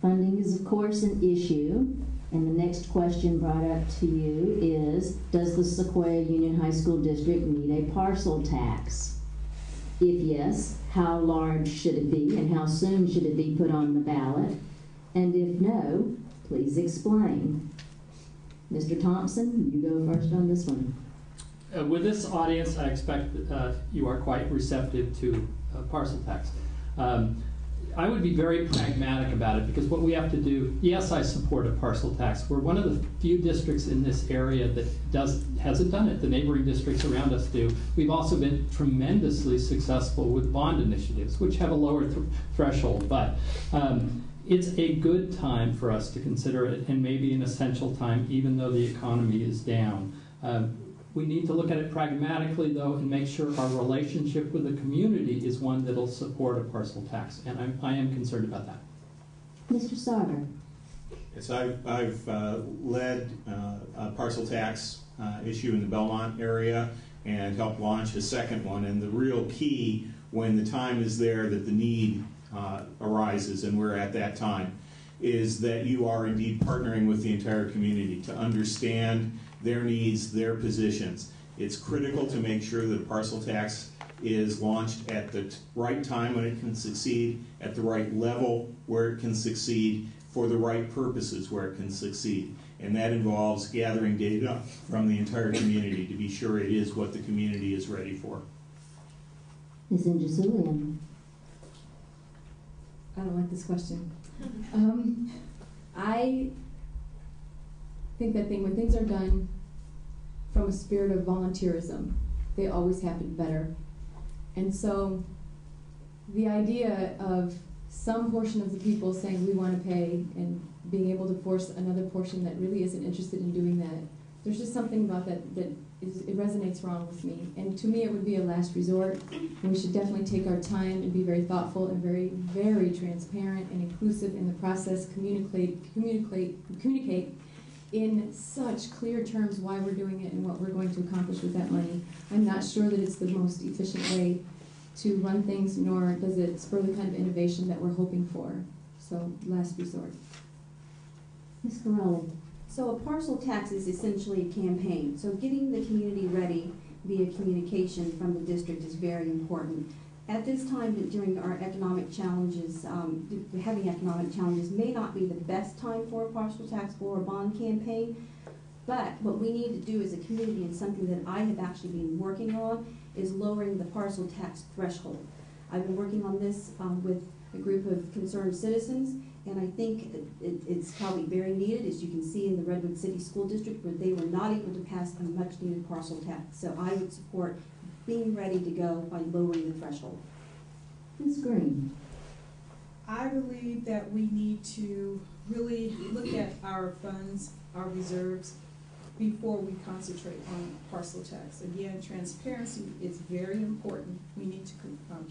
Funding is, of course, an issue, and the next question brought up to you is, does the Sequoia Union High School District need a parcel tax? If yes, how large should it be, and how soon should it be put on the ballot? And if no, please explain. Mr. Thompson, you go first on this one. With this audience, I expect you are quite receptive to parcel tax. I would be very pragmatic about it, because what we have to do, yes, I support a parcel tax. We're one of the few districts in this area that hasn't done it. The neighboring districts around us do. We've also been tremendously successful with bond initiatives, which have a lower threshold, but it's a good time for us to consider it, and maybe an essential time, even though the economy is down. We need to look at it pragmatically, though, and make sure our relationship with the community is one that will support a parcel tax, and I am concerned about that. Mr. Sarver. Yes, I've led a parcel tax issue in the Belmont area and helped launch a second one, and the real key when the time is there that the need arises, and we're at that time, is that you are indeed partnering with the entire community to understand their needs, their positions. It's critical to make sure that a parcel tax is launched at the right time when it can succeed, at the right level where it can succeed, for the right purposes where it can succeed. And that involves gathering data from the entire community to be sure it is what the community is ready for. Ms. Injasulian. I don't like this question. I think that when things are done from a spirit of volunteerism, they always happen better. And so the idea of some portion of the people saying we want to pay and being able to force another portion that really isn't interested in doing that, there's just something about that it resonates wrong with me. And to me, it would be a last resort. And we should definitely take our time and be very thoughtful and very, very transparent and inclusive in the process, communicate in such clear terms why we're doing it and what we're going to accomplish with that money. I'm not sure that it's the most efficient way to run things, nor does it spur the kind of innovation that we're hoping for. So, last resort. Ms. Carolli. So a parcel tax is essentially a campaign. So getting the community ready via communication from the district is very important. At this time, during our economic challenges, having economic challenges may not be the best time for a parcel tax or a bond campaign, but what we need to do as a community, and something that I have actually been working on, is lowering the parcel tax threshold. I've been working on this with a group of concerned citizens, and I think it's probably very needed, as you can see in the Redwood City School District, where they were not able to pass a much-needed parcel tax. So I would support being ready to go by lowering the threshold. Ms. Green. I believe that we need to really look at our funds, our reserves, before we concentrate on parcel tax. Again, transparency is very important. We need to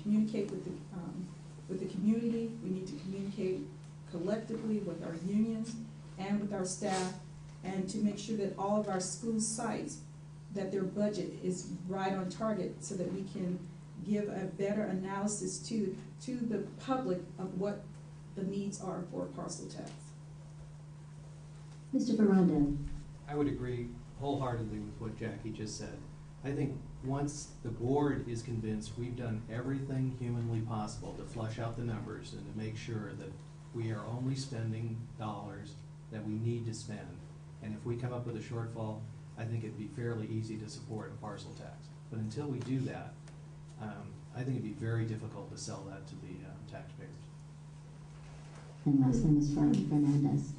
communicate with the community. We need to communicate collectively with our unions and with our staff, and to make sure that all of our school sites, that their budget is right on target, so that we can give a better analysis to the public of what the needs are for a parcel tax. Mr. Ferrando. I would agree wholeheartedly with what Jackie just said. I think once the board is convinced we've done everything humanly possible to flush out the numbers and to make sure that we are only spending dollars that we need to spend, and if we come up with a shortfall, I think it'd be fairly easy to support a parcel tax. But until we do that, I think it'd be very difficult to sell that to the taxpayers. And lastly, Ms. Fernandez.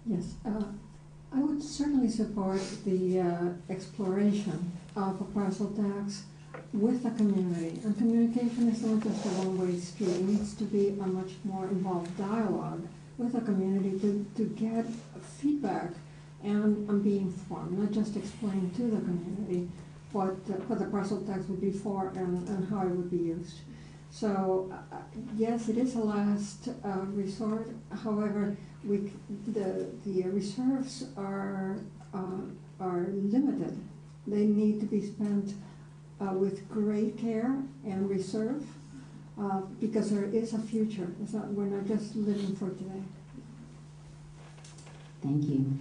Yes, I would certainly support the exploration of a parcel tax with the community. And communication is not just a one-way street. It needs to be a much more involved dialogue with the community to get feedback and be informed, not just explain to the community what the parcel tax would be for and how it would be used. So yes, it is a last resort. However, the reserves are limited. They need to be spent with great care and reserve. because there is a future. We're not just living for today. Thank you.